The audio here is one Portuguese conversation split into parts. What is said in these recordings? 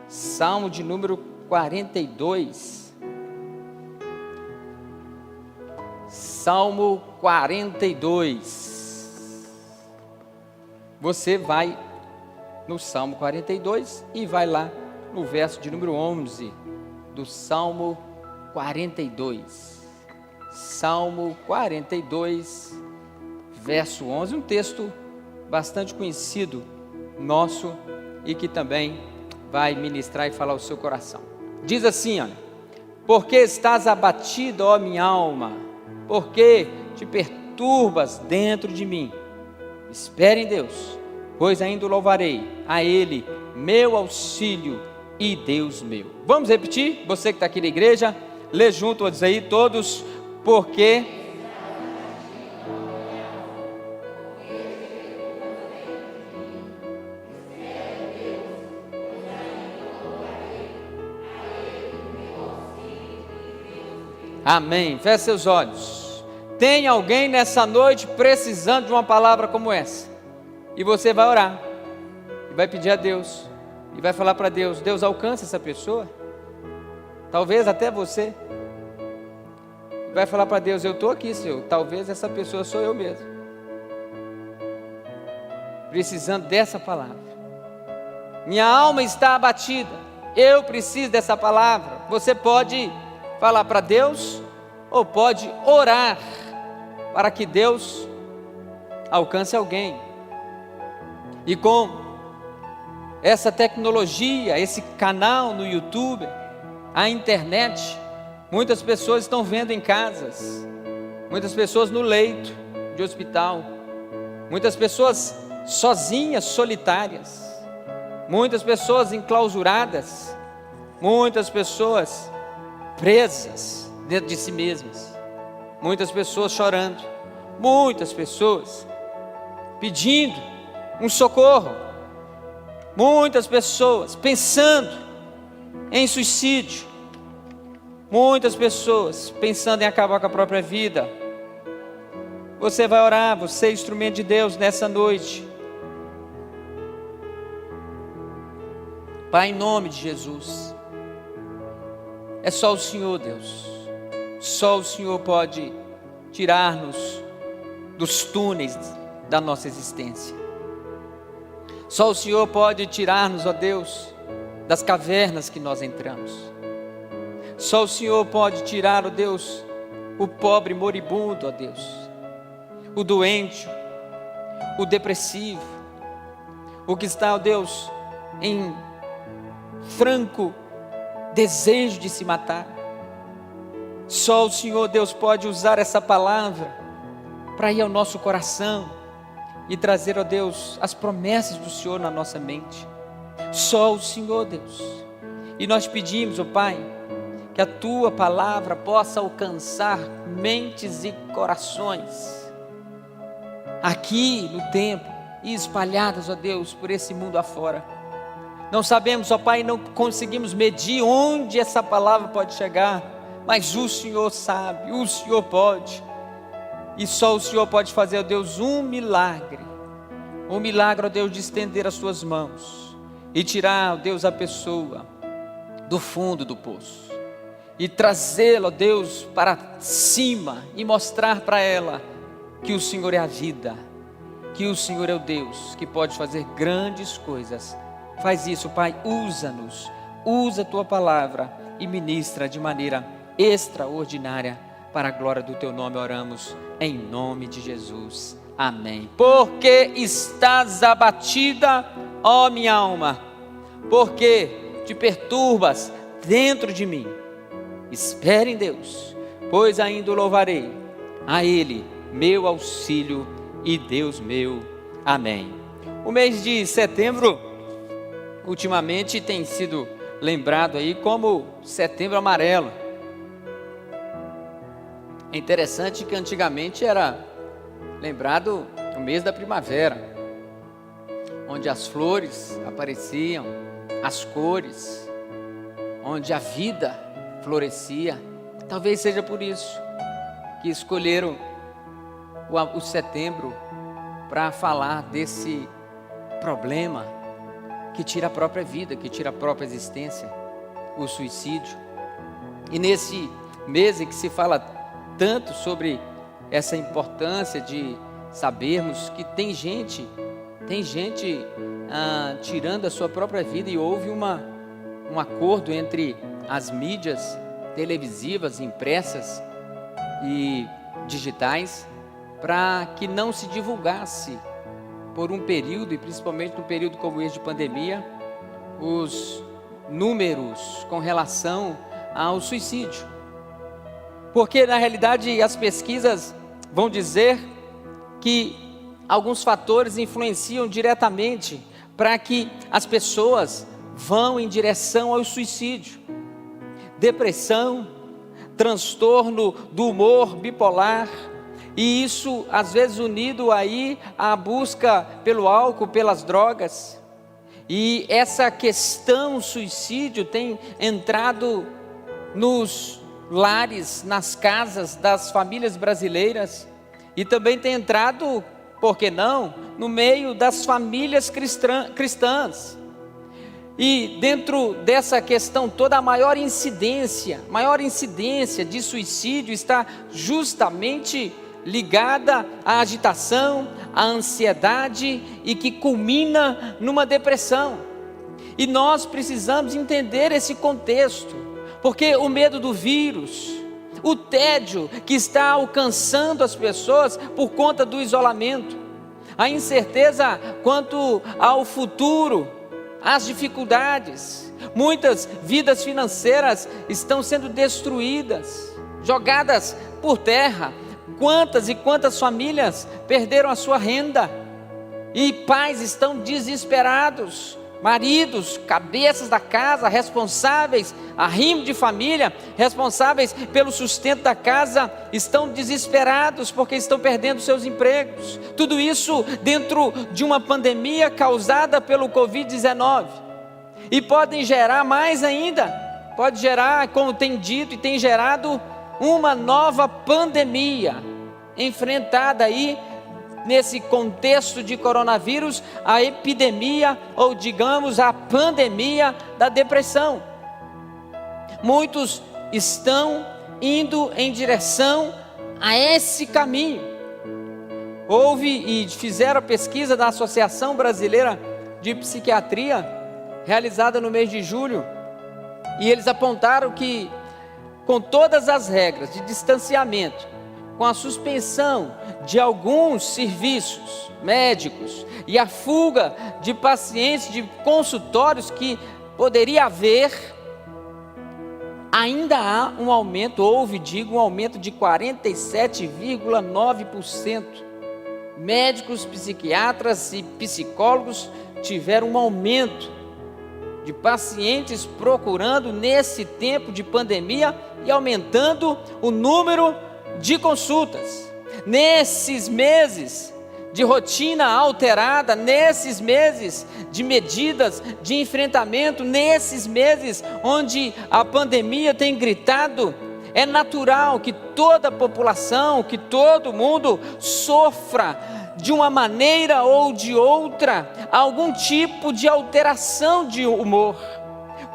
Salmo de número 42. Salmo 42. Você vai no Salmo 42 e vai lá no verso de número 11 do Salmo 42. Salmo 42, verso 11, um texto bastante conhecido nosso e que também vai ministrar e falar ao seu coração. Diz assim, olha: porque estás abatida, ó minha alma, porque te perturbas dentro de mim? Espere em Deus, pois ainda o louvarei, a Ele, meu auxílio e Deus meu. Vamos repetir? Você que está aqui na igreja, lê junto aí todos. Porque amém. Feche seus olhos. Tem alguém nessa noite precisando de uma palavra como essa, e você vai orar e vai pedir a Deus e vai falar para Deus: Deus, alcança essa pessoa, talvez até você. Vai falar para Deus: eu estou aqui, Senhor, talvez essa pessoa sou eu mesmo, precisando dessa palavra. Minha alma está abatida, eu preciso dessa palavra. Você pode falar para Deus ou pode orar para que Deus alcance alguém. E com essa tecnologia, esse canal no YouTube, a internet, muitas pessoas estão vendo em casas, muitas pessoas no leito de hospital, muitas pessoas sozinhas, solitárias, muitas pessoas enclausuradas, muitas pessoas presas dentro de si mesmas, muitas pessoas chorando, muitas pessoas pedindo um socorro, muitas pessoas pensando em suicídio, muitas pessoas pensando em acabar com a própria vida. Você vai orar, você é instrumento de Deus nessa noite. Pai, em nome de Jesus, é só o Senhor, Deus, só o Senhor pode tirar-nos dos túneis da nossa existência. Só o Senhor pode tirar-nos, ó Deus, das cavernas que nós entramos. Só o Senhor pode tirar, ó Deus, o pobre moribundo, ó Deus, o doente, o depressivo, o que está, ó Deus, em franco desejo de se matar. Só o Senhor, Deus, pode usar essa palavra para ir ao nosso coração e trazer, ó Deus, as promessas do Senhor na nossa mente. Só o Senhor, Deus. E nós pedimos, ó Pai, que a Tua palavra possa alcançar mentes e corações aqui no templo e espalhadas, ó Deus, por esse mundo afora. Não sabemos, ó Pai, não conseguimos medir onde essa palavra pode chegar, mas o Senhor sabe, o Senhor pode. E só o Senhor pode fazer, ó Deus, um milagre, ó Deus, de estender as Suas mãos e tirar, ó Deus, a pessoa do fundo do poço e trazê-la, ó Deus, para cima e mostrar para ela que o Senhor é a vida, que o Senhor é o Deus que pode fazer grandes coisas. Faz isso, Pai, usa-nos, usa a Tua palavra e ministra de maneira extraordinária. Para a glória do Teu nome oramos, em nome de Jesus, amém. Porque estás abatida, ó minha alma, porque te perturbas dentro de mim? Espere em Deus, pois ainda o louvarei, a Ele, meu auxílio e Deus meu, amém. O mês de setembro, ultimamente, tem sido lembrado aí como Setembro Amarelo. É interessante que antigamente era lembrado o mês da primavera, onde as flores apareciam, as cores, onde a vida florescia. Talvez seja por isso que escolheram o setembro para falar desse problema que tira a própria vida, que tira a própria existência, o suicídio. E nesse mês em que se fala tanto sobre essa importância de sabermos que tem gente tirando a sua própria vida, e houve um acordo entre as mídias televisivas, impressas e digitais, para que não se divulgasse por um período, e principalmente no período como esse de pandemia, os números com relação ao suicídio. Porque na realidade as pesquisas vão dizer que alguns fatores influenciam diretamente para que as pessoas vão em direção ao suicídio. Depressão, transtorno do humor bipolar, e isso às vezes unido aí à busca pelo álcool, pelas drogas. E essa questão suicídio tem entrado nos lares, nas casas das famílias brasileiras, e também tem entrado, por que não, no meio das famílias cristãs. E dentro dessa questão toda, a maior incidência de suicídio está justamente ligada à agitação, à ansiedade, e que culmina numa depressão. E nós precisamos entender esse contexto, porque o medo do vírus, o tédio que está alcançando as pessoas por conta do isolamento, a incerteza quanto ao futuro, as dificuldades, muitas vidas financeiras estão sendo destruídas, jogadas por terra. Quantas e quantas famílias perderam a sua renda, e pais estão desesperados, maridos, cabeças da casa, responsáveis, arrimo de família, responsáveis pelo sustento da casa, estão desesperados porque estão perdendo seus empregos. Tudo isso dentro de uma pandemia causada pelo Covid-19. E podem gerar mais ainda, pode gerar, como tem dito e tem gerado, uma nova pandemia, enfrentada aí nesse contexto de coronavírus, a epidemia, ou digamos a pandemia da depressão. Muitos estão indo em direção a esse caminho. Houve e fizeram a pesquisa da Associação Brasileira de Psiquiatria, realizada no mês de julho, e eles apontaram que, com todas as regras de distanciamento, com a suspensão de alguns serviços médicos e a fuga de pacientes de consultórios que poderia haver, ainda há um aumento, um aumento de 47,9%. Médicos, psiquiatras e psicólogos tiveram um aumento de pacientes procurando nesse tempo de pandemia, e aumentando o número de consultas. Nesses meses de rotina alterada, nesses meses de medidas de enfrentamento, nesses meses onde a pandemia tem gritado, é natural que toda a população, que todo mundo sofra de uma maneira ou de outra algum tipo de alteração de humor,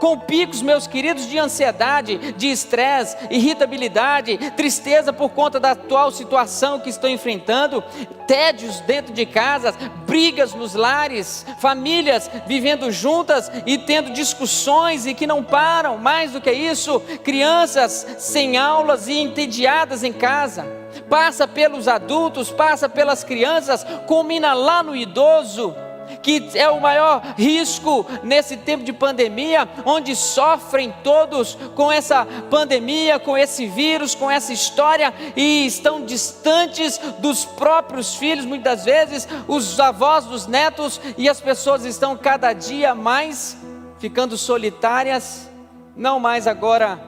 com picos, meus queridos, de ansiedade, de estresse, irritabilidade, tristeza por conta da atual situação que estão enfrentando, tédios dentro de casas, brigas nos lares, famílias vivendo juntas e tendo discussões e que não param. Mais do que isso, crianças sem aulas e entediadas em casa. Passa pelos adultos, passa pelas crianças, culmina lá no idoso, que é o maior risco nesse tempo de pandemia, onde sofrem todos com essa pandemia, com esse vírus, com essa história, e estão distantes dos próprios filhos, muitas vezes os avós dos netos, e as pessoas estão cada dia mais ficando solitárias, não mais agora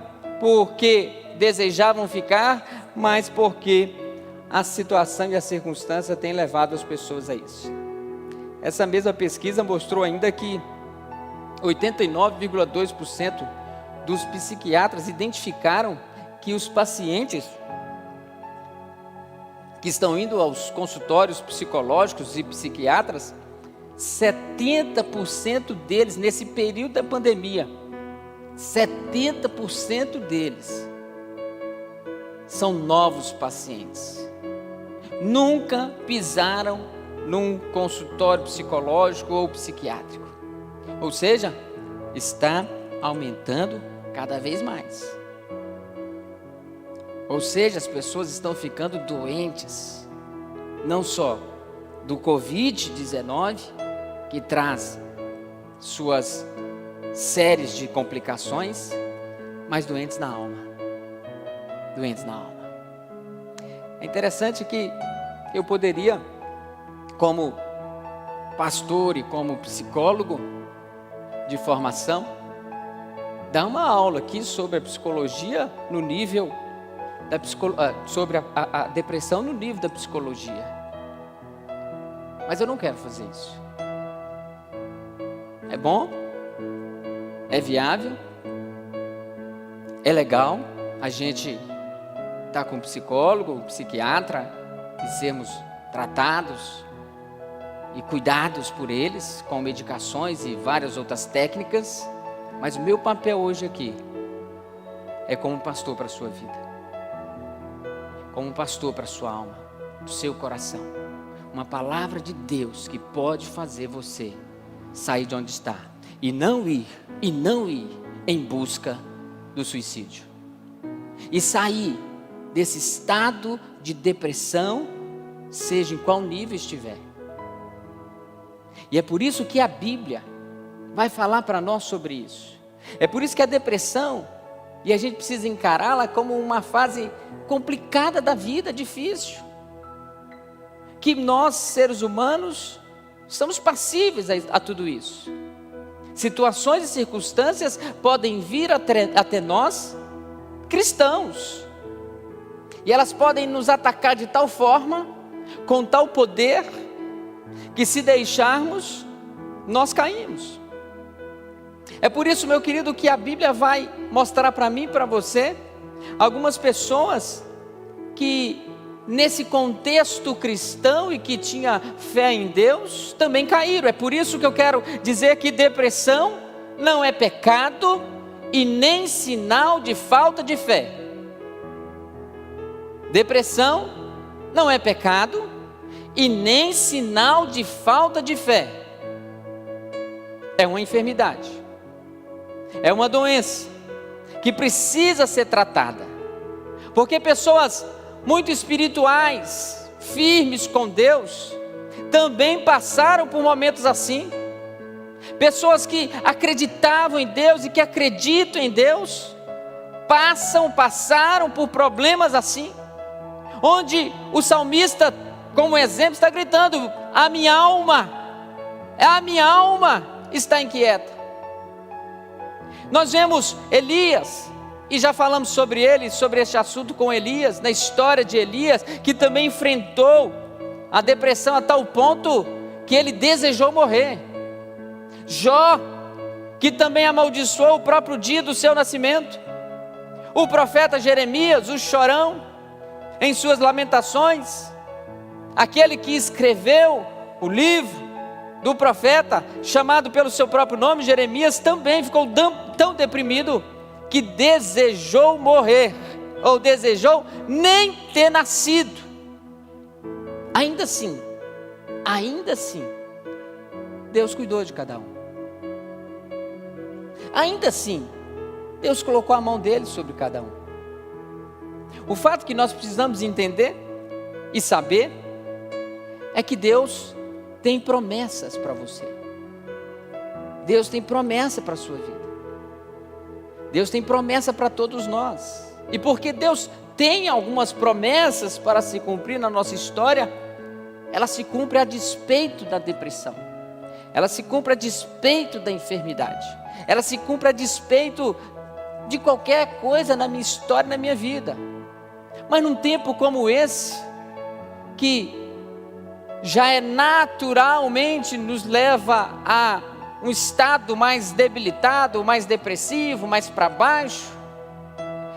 porque desejavam ficar, mas porque a situação e a circunstância têm levado as pessoas a isso. Essa mesma pesquisa mostrou ainda que 89,2% dos psiquiatras identificaram que os pacientes que estão indo aos consultórios psicológicos e psiquiatras 70% deles, nesse período da pandemia, 70% deles são novos pacientes. Nunca pisaram num consultório psicológico ou psiquiátrico. Ou seja, está aumentando cada vez mais. Ou seja, as pessoas estão ficando doentes, não só do Covid-19, que traz suas séries de complicações, mas doentes na alma. Doentes na alma. É interessante que eu poderia, como pastor e como psicólogo de formação, dar uma aula aqui sobre a psicologia no nível da sobre a depressão no nível da psicologia. Mas eu não quero fazer isso. É bom, é viável, é legal a gente estar com um psicólogo, um psiquiatra e sermos tratados e cuidados por eles com medicações e várias outras técnicas, mas o meu papel hoje aqui é como pastor para a sua vida, como pastor para a sua alma, para o seu coração, uma palavra de Deus que pode fazer você sair de onde está e não ir em busca do suicídio e sair desse estado de depressão, seja em qual nível estiver. E é por isso que a Bíblia vai falar para nós sobre isso. É por isso que a depressão, e a gente precisa encará-la como uma fase complicada da vida, difícil, que nós, seres humanos, estamos passíveis a tudo isso. Situações e circunstâncias podem vir até nós, cristãos, e elas podem nos atacar de tal forma, com tal poder, que se deixarmos, nós caímos. É por isso, meu querido, que a Bíblia vai mostrar para mim e para você algumas pessoas que nesse contexto cristão e que tinha fé em Deus, também caíram. É por isso que eu quero dizer que depressão não é pecado e nem sinal de falta de fé. Depressão não é pecado e nem sinal de falta de fé. É uma enfermidade, é uma doença que precisa ser tratada, porque pessoas muito espirituais, firmes com Deus, também passaram por momentos assim. Pessoas que acreditavam em Deus e que acreditam em Deus, passaram por problemas assim, onde o salmista, como exemplo, está gritando: a minha alma está inquieta. Nós vemos Elias, e já falamos sobre ele, sobre este assunto com Elias, na história de Elias, que também enfrentou a depressão a tal ponto que ele desejou morrer. Jó, que também amaldiçoou o próprio dia do seu nascimento. O profeta Jeremias, o chorão, em suas lamentações, aquele que escreveu o livro do profeta, chamado pelo seu próprio nome, Jeremias, também ficou tão deprimido que desejou morrer, ou desejou nem ter nascido. Ainda assim, Deus cuidou de cada um. Ainda assim, Deus colocou a mão dele sobre cada um. O fato que nós precisamos entender e saber é que Deus tem promessas para você. Deus tem promessa para a sua vida. Deus tem promessa para todos nós. E porque Deus tem algumas promessas para se cumprir na nossa história, ela se cumpre a despeito da depressão. Ela se cumpre a despeito da enfermidade. Ela se cumpre a despeito de qualquer coisa na minha história, na minha vida. Mas num tempo como esse, que já é naturalmente nos leva a um estado mais debilitado, mais depressivo, mais para baixo,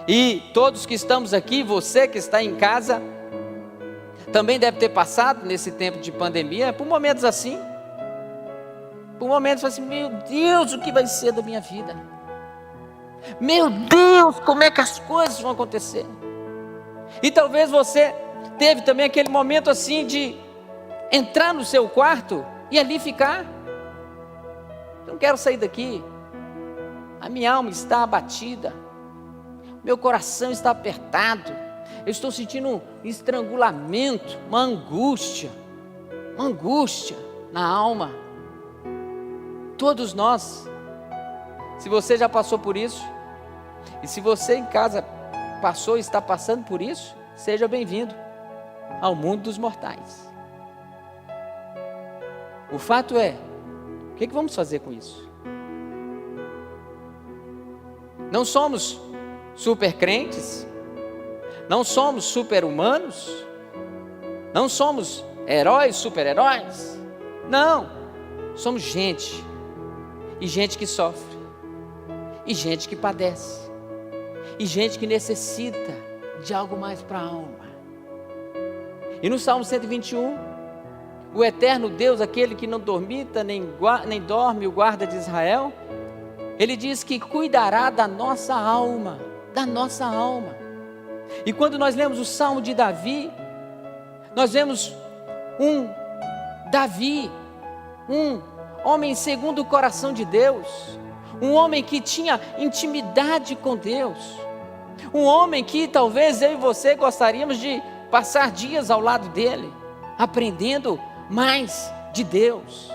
e todos que estamos aqui, você que está em casa, também deve ter passado nesse tempo de pandemia por momentos assim. Por momentos você fala assim, meu Deus, o que vai ser da minha vida? Meu Deus, como é que as coisas vão acontecer? E talvez você teve também aquele momento assim de entrar no seu quarto e ali ficar. Eu não quero sair daqui. A minha alma está abatida. Meu coração está apertado. Eu estou sentindo um estrangulamento, uma angústia na alma. Todos nós. Se você já passou por isso, e se você em casa passou e está passando por isso, seja bem-vindo ao mundo dos mortais. O fato é, o que vamos fazer com isso? Não somos super crentes, não somos super humanos, não somos heróis, super-heróis, não, somos gente, e gente que sofre, e gente que padece, e gente que necessita de algo mais para a alma. E no Salmo 121, o eterno Deus, aquele que não dormita nem dorme, o guarda de Israel, ele diz que cuidará da nossa alma, E quando nós lemos o Salmo de Davi, nós vemos um Davi, um homem segundo o coração de Deus, um homem que tinha intimidade com Deus, um homem que talvez eu e você gostaríamos de passar dias ao lado dele, aprendendo mais de Deus.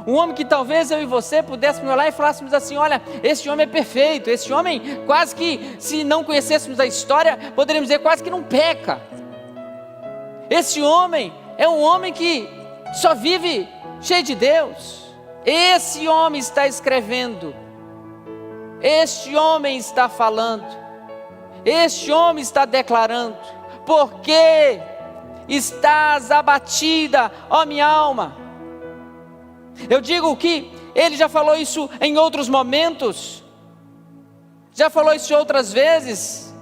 Um homem que talvez eu e você pudéssemos olhar e falássemos assim, olha, esse homem é perfeito, esse homem quase que, se não conhecêssemos a história, poderíamos dizer quase que não peca. Esse homem é um homem que só vive cheio de Deus. Esse homem está escrevendo, este homem está falando, este homem está declarando, porque estás abatida, ó minha alma. Eu digo que ele já falou isso em outros momentos, já falou isso outras vezes.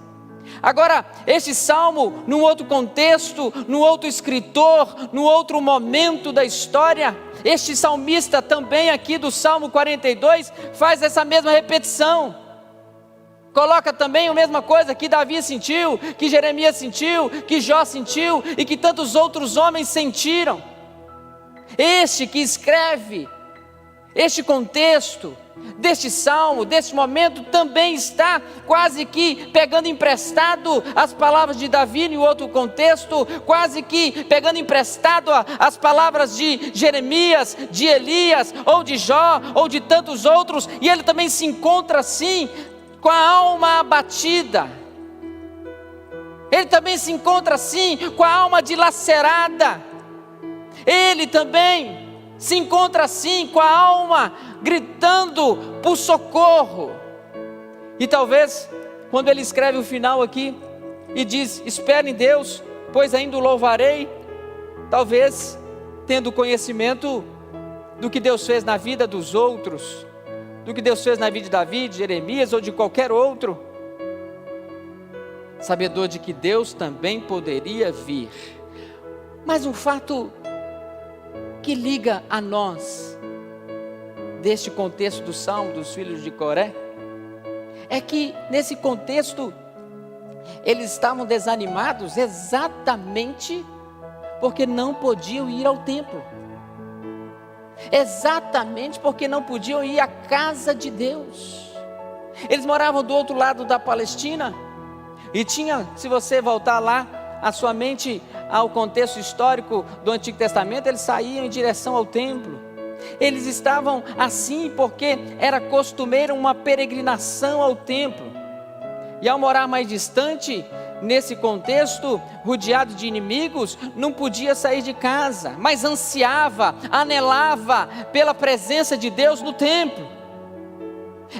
Agora, este salmo, num outro contexto, num outro escritor, num outro momento da história, este salmista também aqui do Salmo 42, faz essa mesma repetição. Coloca também a mesma coisa que Davi sentiu, que Jeremias sentiu, que Jó sentiu e que tantos outros homens sentiram. Este que escreve este contexto deste salmo, deste momento, também está quase que pegando emprestado as palavras de Davi em outro contexto, quase que pegando emprestado as palavras de Jeremias, de Elias, ou de Jó, ou de tantos outros, e ele também se encontra assim, com a alma abatida. Ele também se encontra assim, com a alma dilacerada. Ele também se encontra assim, com a alma gritando por socorro. E talvez, quando ele escreve o final aqui, e diz, espere em Deus, pois ainda o louvarei, talvez, tendo conhecimento do que Deus fez na vida dos outros, do que Deus fez na vida de Davi, de Jeremias, ou de qualquer outro, sabedor de que Deus também poderia vir. Mas um fato que liga a nós, deste contexto do Salmo dos filhos de Coré, é que nesse contexto, eles estavam desanimados exatamente porque não podiam ir ao templo, exatamente porque não podiam ir à casa de Deus. Eles moravam do outro lado da Palestina, e tinha, se você voltar lá, a sua mente ao contexto histórico do Antigo Testamento, eles saíam em direção ao templo. Eles estavam assim porque era costumeira uma peregrinação ao templo. E ao morar mais distante, nesse contexto, rodeado de inimigos, não podia sair de casa, mas ansiava, anelava pela presença de Deus no templo.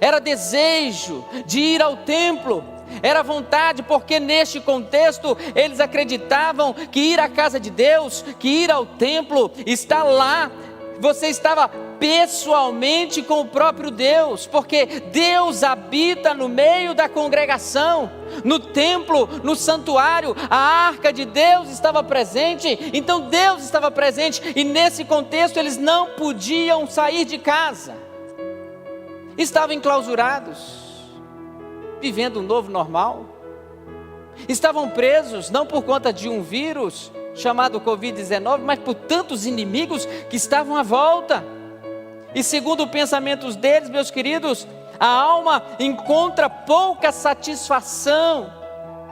Era desejo de ir ao templo, era vontade, porque neste contexto eles acreditavam que ir à casa de Deus, que ir ao templo, estar lá Você estava pessoalmente com o próprio Deus, porque Deus habita no meio da congregação, no templo, no santuário. A arca de Deus estava presente, então Deus estava presente, e nesse contexto eles não podiam sair de casa, estavam enclausurados, vivendo um novo normal, estavam presos, não por conta de um vírus chamado Covid-19, mas por tantos inimigos que estavam à volta. E segundo os pensamentos deles, meus queridos, a alma encontra pouca satisfação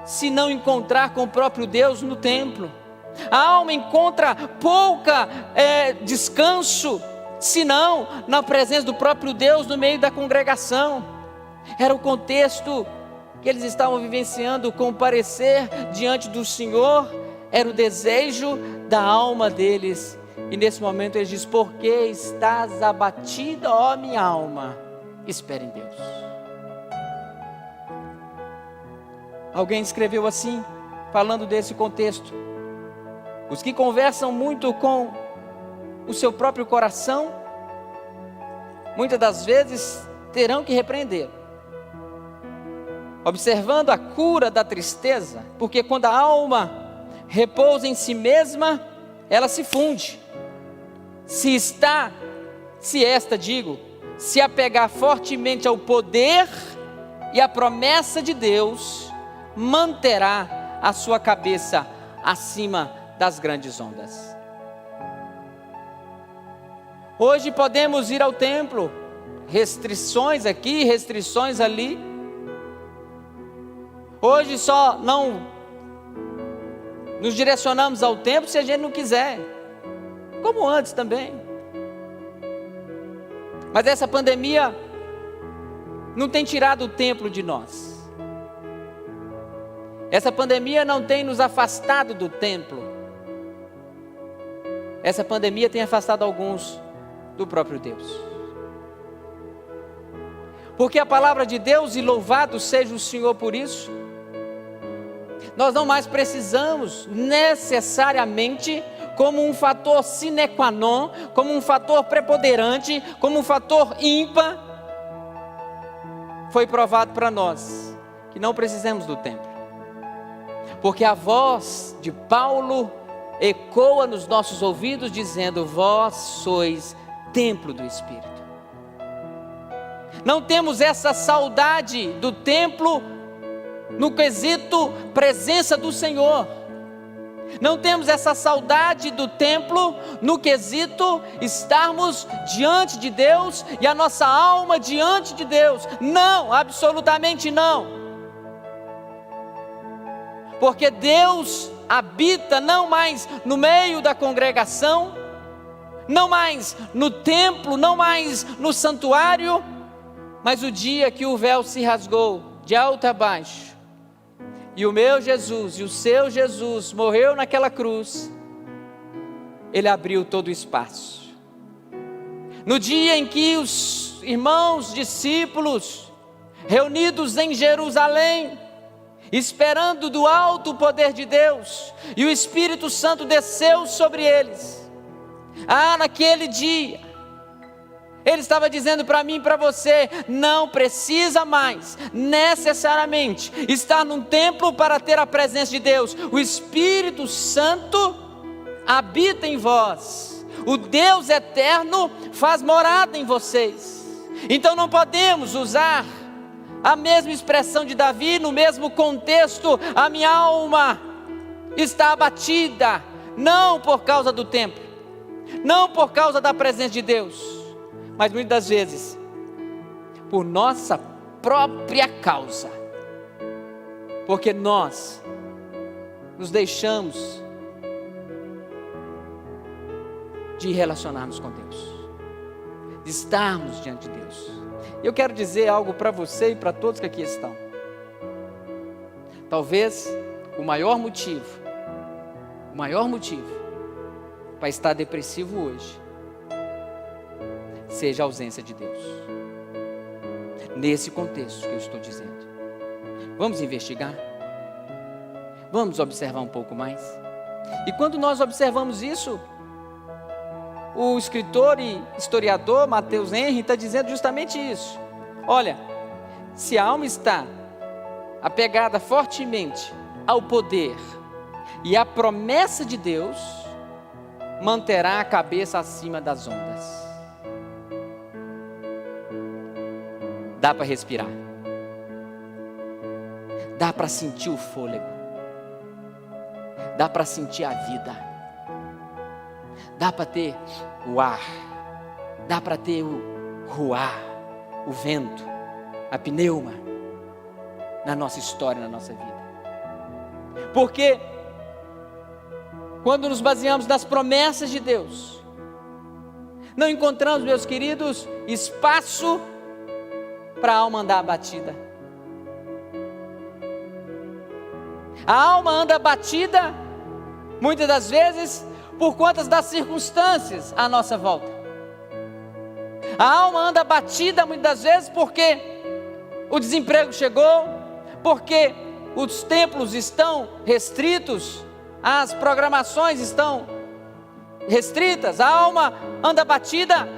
se não encontrar com o próprio Deus no templo. A alma encontra pouca descanso se não na presença do próprio Deus no meio da congregação. Era o contexto que eles estavam vivenciando, comparecer diante do Senhor era o desejo da alma deles. E nesse momento ele diz: por que estás abatida, ó minha alma? Espere em Deus. Alguém escreveu assim, falando desse contexto: os que conversam muito com o seu próprio coração, muitas das vezes terão que repreender, observando a cura da tristeza, porque quando a alma repousa em si mesma, ela se funde. Se apegar fortemente ao poder e à promessa de Deus, manterá a sua cabeça acima das grandes ondas. Hoje podemos ir ao templo, restrições aqui, restrições ali. Hoje só não nos direcionamos ao templo se a gente não quiser, como antes também. Mas essa pandemia não tem tirado o templo de nós. Essa pandemia não tem nos afastado do templo. Essa pandemia tem afastado alguns do próprio Deus. Porque a palavra de Deus, e louvado seja o Senhor por isso, nós não mais precisamos necessariamente, como um fator sine qua non, como um fator preponderante, como um fator ímpar. Foi provado para nós que não precisamos do templo, porque a voz de Paulo ecoa nos nossos ouvidos dizendo: vós sois templo do Espírito. Não temos essa saudade do templo no quesito presença do Senhor. Não temos essa saudade do templo no quesito estarmos diante de Deus e a nossa alma diante de Deus. Não, absolutamente não. Porque Deus habita não mais no meio da congregação, não mais no templo, não mais no santuário, mas o dia que o véu se rasgou de alto a baixo, e o meu Jesus e o seu Jesus morreu naquela cruz, ele abriu todo o espaço. No dia em que os irmãos discípulos, reunidos em Jerusalém, esperando do alto o poder de Deus, e o Espírito Santo desceu sobre eles, naquele dia, ele estava dizendo para mim e para você: não precisa mais necessariamente estar num templo para ter a presença de Deus. O Espírito Santo habita em vós, o Deus eterno faz morada em vocês. Então não podemos usar a mesma expressão de Davi no mesmo contexto: a minha alma está abatida, não por causa do templo, não por causa da presença de Deus, mas muitas das vezes por nossa própria causa, porque nós nos deixamos de relacionarmos com Deus, de estarmos diante de Deus. Eu quero dizer algo para você e para todos que aqui estão. Talvez o maior motivo para estar depressivo hoje seja a ausência de Deus. Nesse contexto que eu estou dizendo, vamos investigar, vamos observar um pouco mais. E quando nós observamos isso, o escritor e historiador Mateus Henry está dizendo justamente isso. Olha, se a alma está apegada fortemente ao poder e à promessa de Deus, manterá a cabeça acima das ondas. Dá para respirar, dá para sentir o fôlego, dá para sentir a vida, dá para ter o ar, dá para ter o ruar, o vento, a pneuma na nossa história, na nossa vida. Porque quando nos baseamos nas promessas de Deus, não encontramos, meus queridos, espaço para a alma andar abatida. A alma anda abatida, muitas das vezes, por conta das circunstâncias à nossa volta. A alma anda abatida, muitas das vezes, porque o desemprego chegou, porque os templos estão restritos, as programações estão restritas. A alma anda abatida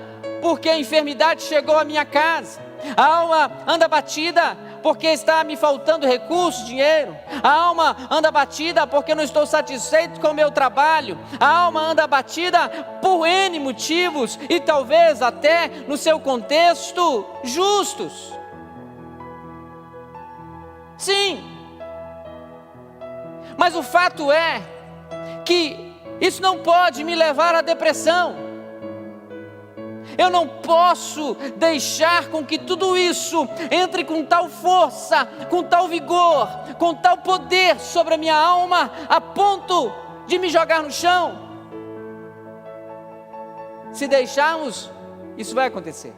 porque a enfermidade chegou à minha casa. A alma anda abatida porque está me faltando recursos, dinheiro. A alma anda abatida porque não estou satisfeito com o meu trabalho. A alma anda abatida por N motivos e talvez até no seu contexto justos. Sim, mas o fato é que isso não pode me levar à depressão. Eu não posso deixar com que tudo isso entre com tal força, com tal vigor, com tal poder sobre a minha alma, a ponto de me jogar no chão. Se deixarmos, isso vai acontecer.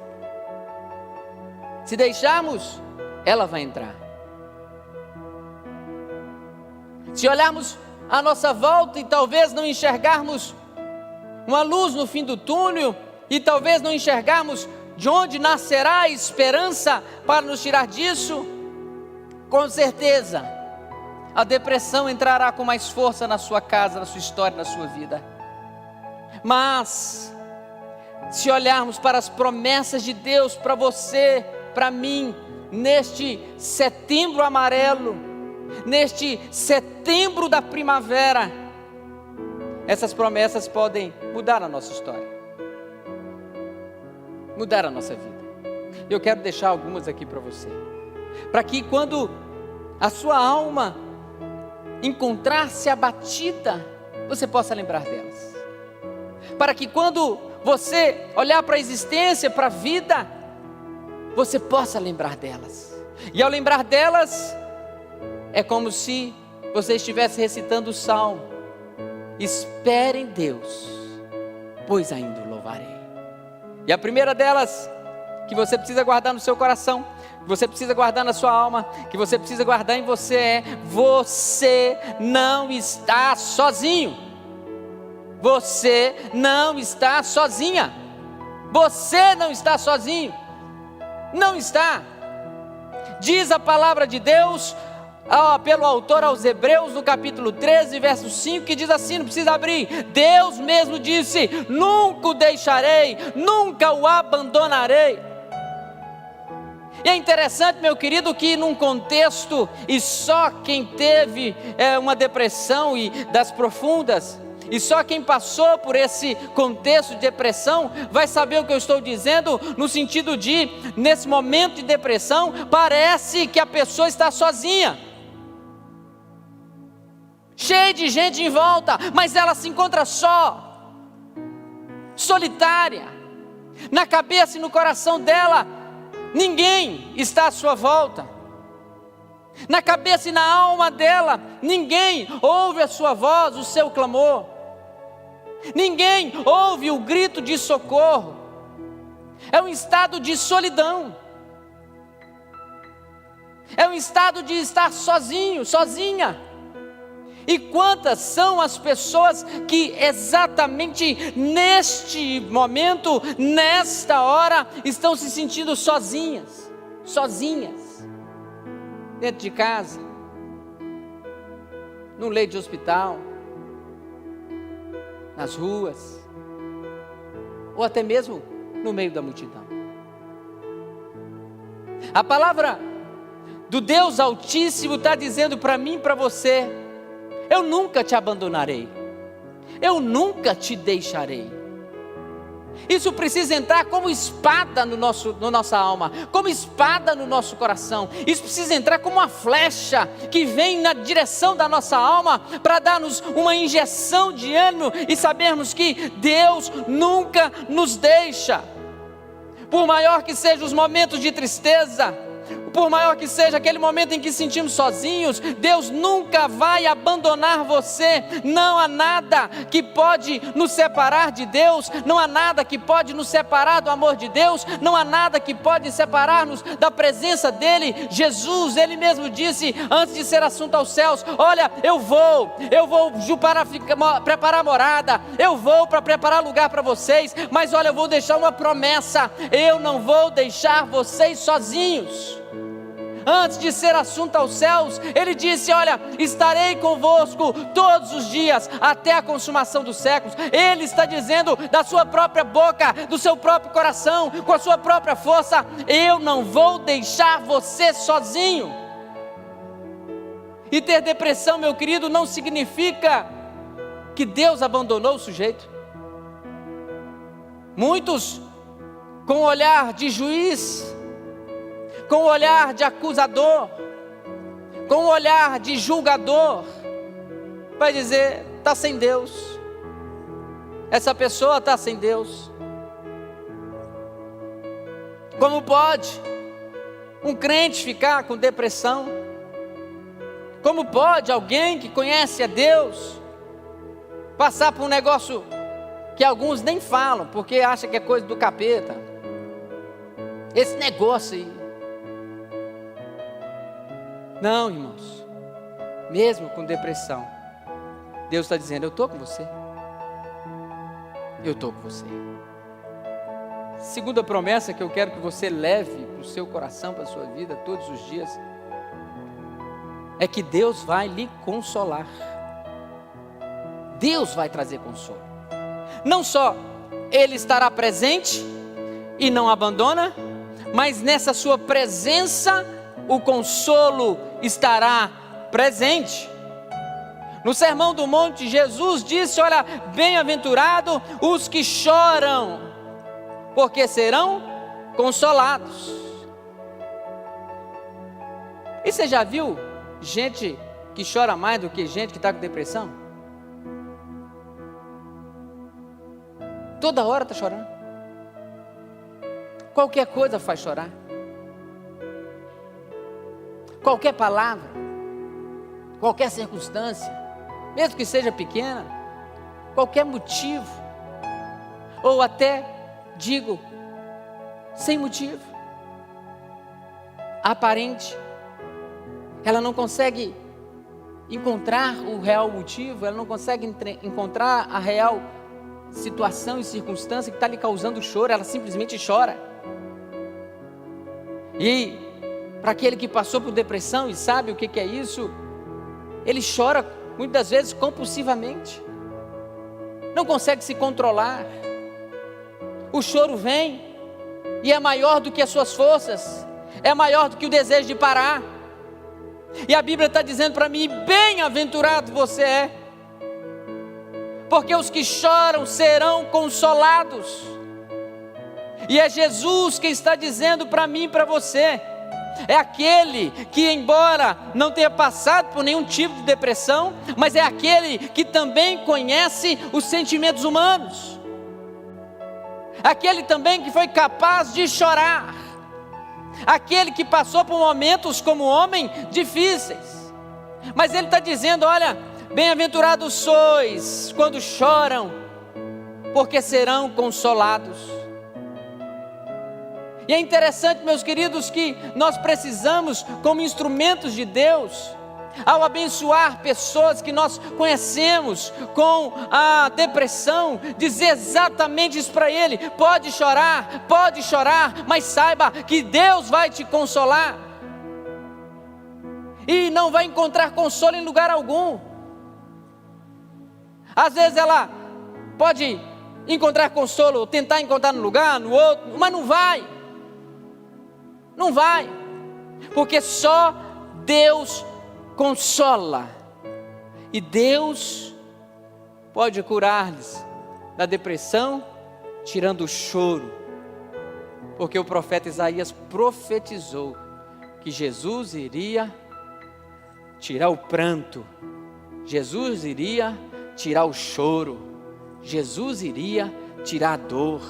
Se deixarmos, ela vai entrar. Se olharmos à nossa volta e talvez não enxergarmos uma luz no fim do túnel, e talvez não enxergarmos de onde nascerá a esperança para nos tirar disso, com certeza a depressão entrará com mais força na sua casa, na sua história, na sua vida. Mas se olharmos para as promessas de Deus para você, para mim, neste setembro amarelo, neste setembro da primavera, essas promessas podem mudar a nossa história, mudar a nossa vida. Eu quero deixar algumas aqui para você, para que quando a sua alma encontrar-se abatida, você possa lembrar delas, para que quando você olhar para a existência, para a vida, você possa lembrar delas. E ao lembrar delas, é como se você estivesse recitando o salmo: espere em Deus, pois ainda o louvarei. E a primeira delas, que você precisa guardar no seu coração, que você precisa guardar na sua alma, que você precisa guardar em você é: você não está sozinho. Você não está sozinha. Você não está sozinho. Não está. Diz a palavra de Deus, pelo autor aos Hebreus, no capítulo 13, verso 5, que diz assim, não precisa abrir: Deus mesmo disse: nunca o deixarei, nunca o abandonarei. E é interessante, meu querido, que num contexto, e só quem teve uma depressão e das profundas, e só quem passou por esse contexto de depressão vai saber o que eu estou dizendo, no sentido de, nesse momento de depressão, parece que a pessoa está sozinha, cheia de gente em volta, mas ela se encontra só, solitária. Na cabeça e no coração dela, ninguém está à sua volta. Na cabeça e na alma dela, ninguém ouve a sua voz, o seu clamor. Ninguém ouve o grito de socorro. É um estado de solidão. É um estado de estar sozinho, sozinha. E quantas são as pessoas que exatamente neste momento, nesta hora, estão se sentindo sozinhas, sozinhas, dentro de casa, num leito de hospital, nas ruas, ou até mesmo no meio da multidão. A palavra do Deus Altíssimo está dizendo para mim e para você: eu nunca te abandonarei, eu nunca te deixarei. Isso precisa entrar como espada no nossa alma, como espada no nosso coração. Isso precisa entrar como uma flecha que vem na direção da nossa alma, para dar-nos uma injeção de ânimo e sabermos que Deus nunca nos deixa. Por maior que sejam os momentos de tristeza, por maior que seja aquele momento em que sentimos sozinhos, Deus nunca vai abandonar você. Não há nada que pode nos separar de Deus, não há nada que pode nos separar do amor de Deus, não há nada que pode separar-nos da presença dEle. Jesus, Ele mesmo disse, antes de ser assunto aos céus: olha, eu vou para preparar morada, eu vou para preparar lugar para vocês, mas olha, eu vou deixar uma promessa: eu não vou deixar vocês sozinhos. Antes de ser assunto aos céus, Ele disse: olha, estarei convosco todos os dias, até a consumação dos séculos. Ele está dizendo da sua própria boca, do seu próprio coração, com a sua própria força: eu não vou deixar você sozinho. E ter depressão, meu querido, não significa que Deus abandonou o sujeito. Muitos, com o olhar de juiz, com o olhar de acusador, com o olhar de julgador, vai dizer: está sem Deus, essa pessoa está sem Deus. Como pode um crente ficar com depressão? Como pode alguém que conhece a Deus passar por um negócio que alguns nem falam, porque acham que é coisa do capeta? Esse negócio aí. Não, irmãos, mesmo com depressão, Deus está dizendo: eu estou com você, eu estou com você. Segunda promessa que eu quero que você leve para o seu coração, para a sua vida, todos os dias, é que Deus vai lhe consolar. Deus vai trazer consolo. Não só Ele estará presente e não abandona, mas nessa sua presença o consolo estará presente. No Sermão do Monte, Jesus disse: olha, bem-aventurado os que choram, porque serão consolados. E você já viu gente que chora mais do que gente que está com depressão? Toda hora está chorando. Qualquer coisa faz chorar. Qualquer palavra, qualquer circunstância, mesmo que seja pequena, qualquer motivo, ou até, digo, sem motivo, aparente, ela não consegue encontrar o real motivo, ela não consegue encontrar a real situação e circunstância que está lhe causando choro, ela simplesmente chora. E para aquele que passou por depressão e sabe o que é isso, ele chora muitas vezes compulsivamente, não consegue se controlar. O choro vem e é maior do que as suas forças, é maior do que o desejo de parar. E a Bíblia está dizendo para mim: bem-aventurado você é, porque os que choram serão consolados. E é Jesus que está dizendo para mim e para você. É aquele que, embora não tenha passado por nenhum tipo de depressão, mas é aquele que também conhece os sentimentos humanos. Aquele também que foi capaz de chorar. Aquele que passou por momentos como homem difíceis. Mas ele está dizendo: olha, bem-aventurados sois quando choram, porque serão consolados. E é interessante, meus queridos, que nós precisamos, como instrumentos de Deus, ao abençoar pessoas que nós conhecemos com a depressão, dizer exatamente isso para ele: pode chorar, mas saiba que Deus vai te consolar. E não vai encontrar consolo em lugar algum. Às vezes ela pode encontrar consolo, ou tentar encontrar no lugar, no outro, mas não vai. Não vai. Porque só Deus consola. E Deus pode curar-lhes da depressão, tirando o choro. Porque o profeta Isaías profetizou que Jesus iria tirar o pranto, Jesus iria tirar o choro, Jesus iria tirar a dor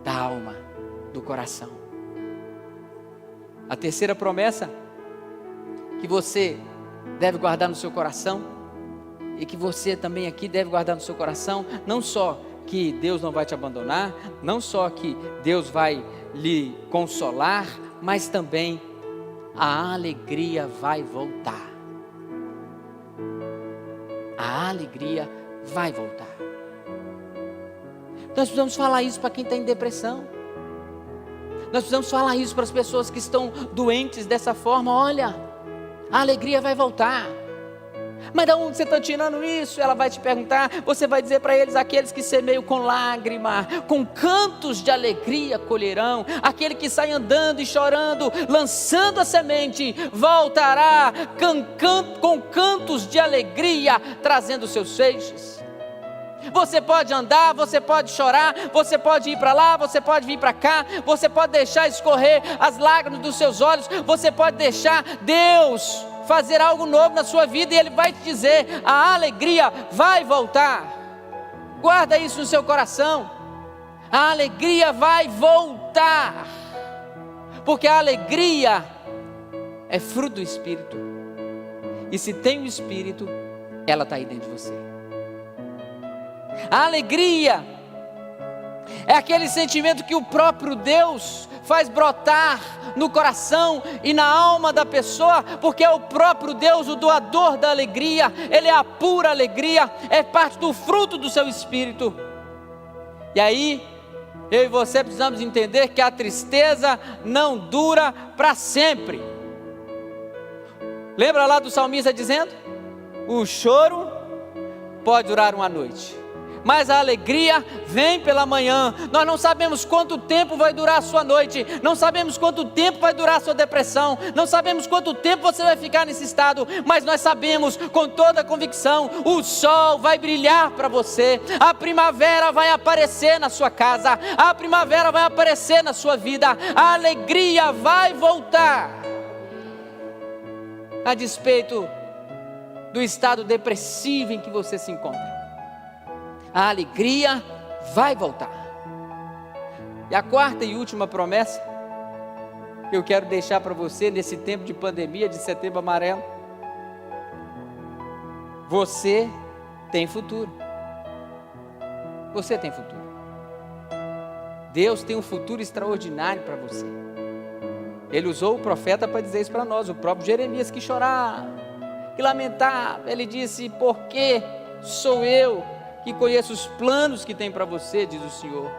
da alma, do coração. A terceira promessa que você deve guardar no seu coração, e que você também aqui deve guardar no seu coração, não só que Deus não vai te abandonar, não só que Deus vai lhe consolar, mas também a alegria vai voltar. A alegria vai voltar. Nós precisamos falar isso para quem está em depressão. Nós precisamos falar isso para as pessoas que estão doentes dessa forma. Olha, a alegria vai voltar. Mas de onde você está tirando isso? Ela vai te perguntar. Você vai dizer para eles: aqueles que semeiam com lágrima, com cantos de alegria colherão. Aquele que sai andando e chorando, lançando a semente, voltará com cantos de alegria, trazendo seus feixes. Você pode andar, você pode chorar, você pode ir para lá, você pode vir para cá, você pode deixar escorrer as lágrimas dos seus olhos, você pode deixar Deus fazer algo novo na sua vida, e Ele vai te dizer: a alegria vai voltar. Guarda isso no seu coração. A alegria vai voltar, porque a alegria é fruto do Espírito, e se tem o Espírito, ela está aí dentro de você. A alegria é aquele sentimento que o próprio Deus faz brotar no coração e na alma da pessoa, porque é o próprio Deus o doador da alegria. Ele é a pura alegria, é parte do fruto do seu Espírito. E aí, eu e você precisamos entender que a tristeza não dura para sempre. Lembra lá do salmista dizendo: o choro pode durar uma noite, mas a alegria vem pela manhã. Nós não sabemos quanto tempo vai durar a sua noite, não sabemos quanto tempo vai durar a sua depressão, não sabemos quanto tempo você vai ficar nesse estado, mas nós sabemos com toda a convicção: o sol vai brilhar para você, a primavera vai aparecer na sua casa, a primavera vai aparecer na sua vida, a alegria vai voltar, a despeito do estado depressivo em que você se encontra. A alegria vai voltar. E a quarta e última promessa que eu quero deixar para você nesse tempo de pandemia, de Setembro Amarelo: você tem futuro. Você tem futuro. Deus tem um futuro extraordinário para você. Ele usou o profeta para dizer isso para nós. O próprio Jeremias, que chorava, que lamentava, ele disse: porque sou eu que conheço os planos que tem para você, diz o Senhor,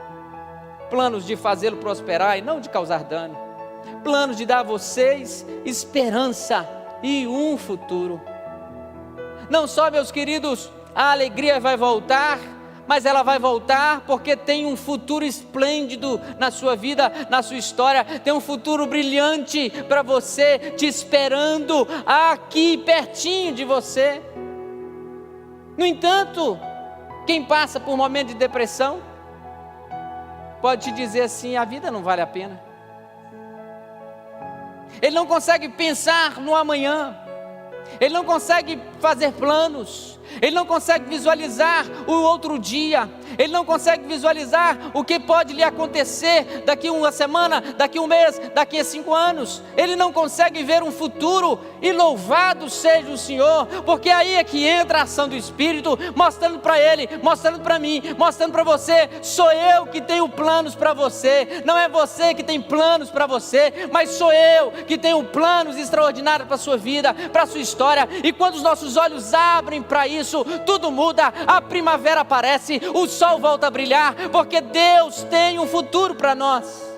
planos de fazê-lo prosperar e não de causar dano, planos de dar a vocês esperança e um futuro. Não só, meus queridos, a alegria vai voltar, mas ela vai voltar porque tem um futuro esplêndido na sua vida, na sua história. Tem um futuro brilhante para você, te esperando aqui pertinho de você. No entanto, quem passa por um momento de depressão pode te dizer assim: a vida não vale a pena. Ele não consegue pensar no amanhã, ele não consegue fazer planos, ele não consegue visualizar o outro dia, ele não consegue visualizar o que pode lhe acontecer daqui uma semana, daqui um mês, daqui a 5 anos. Ele não consegue ver um futuro, e louvado seja o Senhor, porque aí é que entra a ação do Espírito, mostrando para ele, mostrando para mim, mostrando para você: sou eu que tenho planos para você, não é você que tem planos para você, mas sou eu que tenho planos extraordinários para a sua vida, para a sua história. E quando os nossos olhos abrem para isso, tudo muda, a primavera aparece, o sol volta a brilhar, porque Deus tem um futuro para nós.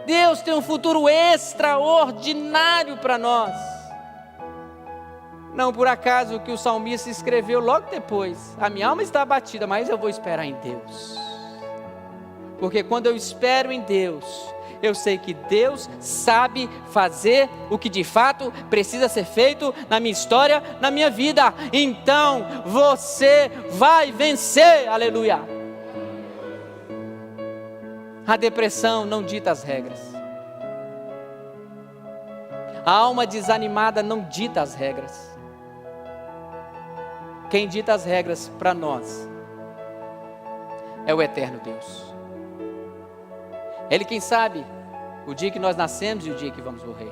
Deus tem um futuro extraordinário para nós. Não por acaso que o salmista escreveu logo depois: a minha alma está abatida, mas eu vou esperar em Deus. Porque quando eu espero em Deus, eu sei que Deus sabe fazer o que de fato precisa ser feito na minha história, na minha vida. Então você vai vencer, aleluia. A depressão não dita as regras. A alma desanimada não dita as regras. Quem dita as regras para nós é o eterno Deus. Ele quem sabe o dia que nós nascemos e o dia que vamos morrer.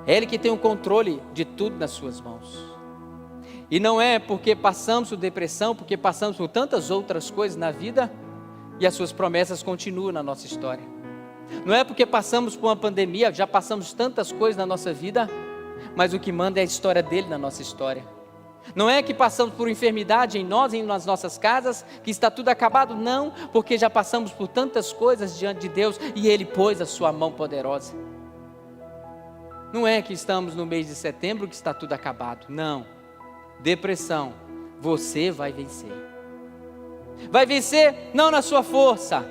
É Ele que tem o controle de tudo nas suas mãos. E não é porque passamos por depressão, porque passamos por tantas outras coisas na vida e as suas promessas continuam na nossa história. Não é porque passamos por uma pandemia, já passamos tantas coisas na nossa vida, mas o que manda é a história dele na nossa história. Não é que passamos por enfermidade em nós, nas nossas casas, que está tudo acabado, não, porque já passamos por tantas coisas diante de Deus e Ele pôs a sua mão poderosa. Não é que estamos no mês de setembro que está tudo acabado, não. Depressão, você vai vencer. Vai vencer não na sua força,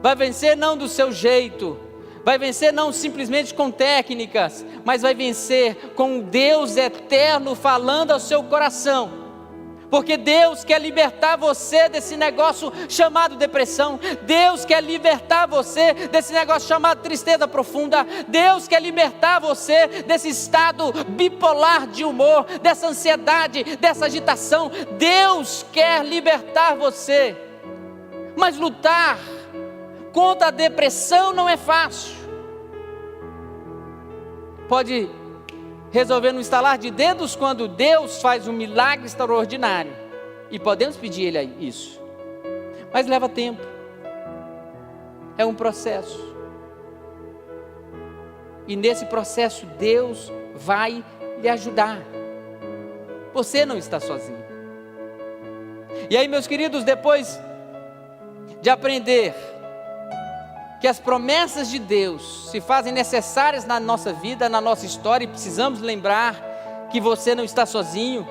vai vencer não do seu jeito, vai vencer não simplesmente com técnicas, mas vai vencer com Deus eterno falando ao seu coração. Porque Deus quer libertar você desse negócio chamado depressão. Deus quer libertar você desse negócio chamado tristeza profunda. Deus quer libertar você desse estado bipolar de humor, dessa ansiedade, dessa agitação. Deus quer libertar você. Mas lutar contra a depressão não é fácil. Pode resolver no estalar de dedos quando Deus faz um milagre extraordinário. E podemos pedir Ele isso. Mas leva tempo. É um processo. E nesse processo Deus vai lhe ajudar. Você não está sozinho. E aí, meus queridos, depois de aprender que as promessas de Deus se fazem necessárias na nossa vida, na nossa história, e precisamos lembrar que você não está sozinho,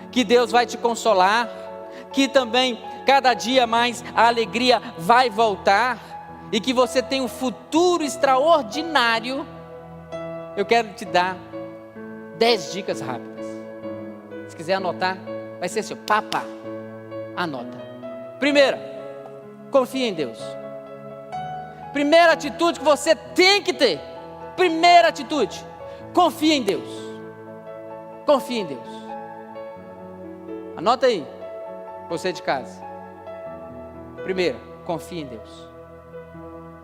que Deus vai te consolar, que também cada dia mais a alegria vai voltar, e que você tem um futuro extraordinário. Eu quero te dar 10 dicas rápidas. Se quiser anotar, vai ser seu papá. Anota. Primeira, confia em Deus. Primeira atitude que você tem que ter. Primeira atitude, confia em Deus. Confia em Deus. Anota aí, você de casa. Primeira, confia em Deus.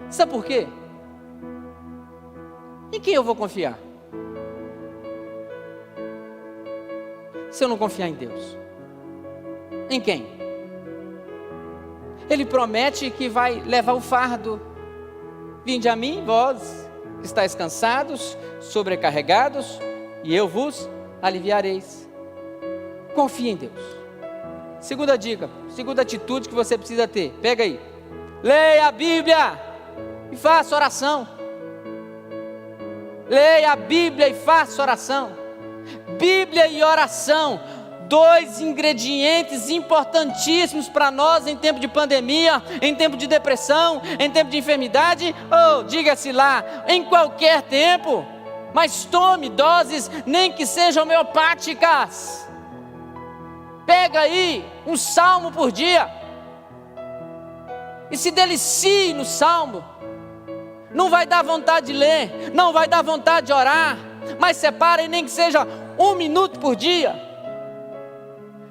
Sabe por quê? Em quem eu vou confiar? Se eu não confiar em Deus, em quem? Ele promete que vai levar o fardo. Vinde a mim, vós que estáis cansados, sobrecarregados, e eu vos aliviareis. Confie em Deus. Segunda dica, segunda atitude que você precisa ter. Pega aí. Leia a Bíblia e faça oração. Leia a Bíblia e faça oração. Bíblia e oração, 2 ingredientes importantíssimos para nós em tempo de pandemia, em tempo de depressão, em tempo de enfermidade, ou diga-se lá, em qualquer tempo. Mas tome doses, nem que sejam homeopáticas. Pega aí um salmo por dia e se delicie no salmo. Não vai dar vontade de ler, não vai dar vontade de orar, mas separe nem que seja 1 minuto por dia.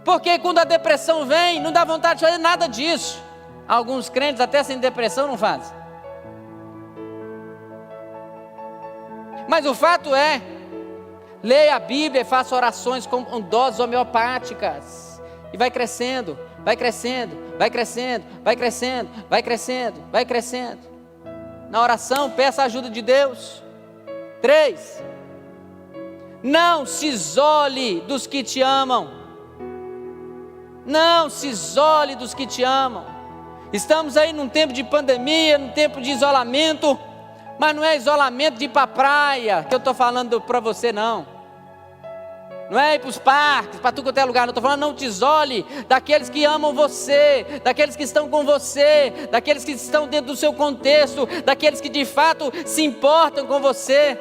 Porque quando a depressão vem, não dá vontade de fazer nada disso. Alguns crentes até sem depressão não fazem. Mas o fato é, leia a Bíblia e faça orações com doses homeopáticas. E vai crescendo, vai crescendo, vai crescendo, vai crescendo, vai crescendo, vai crescendo. Na oração, peça a ajuda de Deus. 3, não se isole dos que te amam. Não se isole dos que te amam. Estamos aí num tempo de pandemia, num tempo de isolamento, mas não é isolamento de ir para a praia que eu estou falando para você, não. Não é ir para os parques, para tudo quanto é lugar. Não estou falando, não te isole daqueles que amam você, daqueles que estão com você, daqueles que estão dentro do seu contexto, daqueles que de fato se importam com você,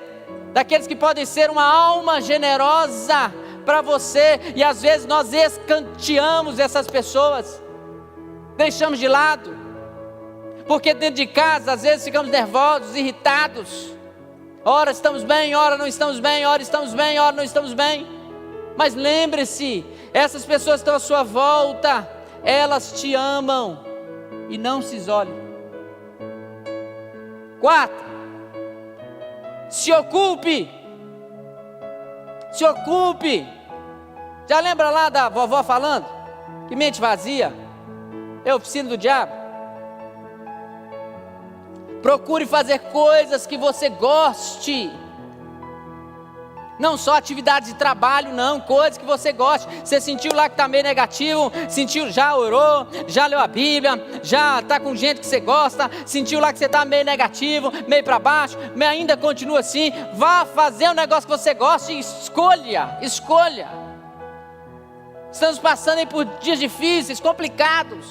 daqueles que podem ser uma alma generosa para você. E às vezes nós escanteamos essas pessoas, deixamos de lado, porque dentro de casa às vezes ficamos nervosos, irritados. Ora estamos bem, ora não estamos bem, ora estamos bem, ora não estamos bem. Mas lembre-se, essas pessoas que estão à sua volta, elas te amam, e não se isole. 4, se ocupe. Se ocupe. Já lembra lá da vovó falando? Que mente vazia é oficina do diabo. Procure fazer coisas que você goste. Não só atividades de trabalho, não, coisas que você goste. Você sentiu lá que está meio negativo, sentiu, já orou, já leu a Bíblia, já está com gente que você gosta, sentiu lá que você está meio negativo, meio para baixo, mas ainda continua assim. Vá fazer um negócio que você gosta e escolha. Estamos passando aí por dias difíceis, complicados.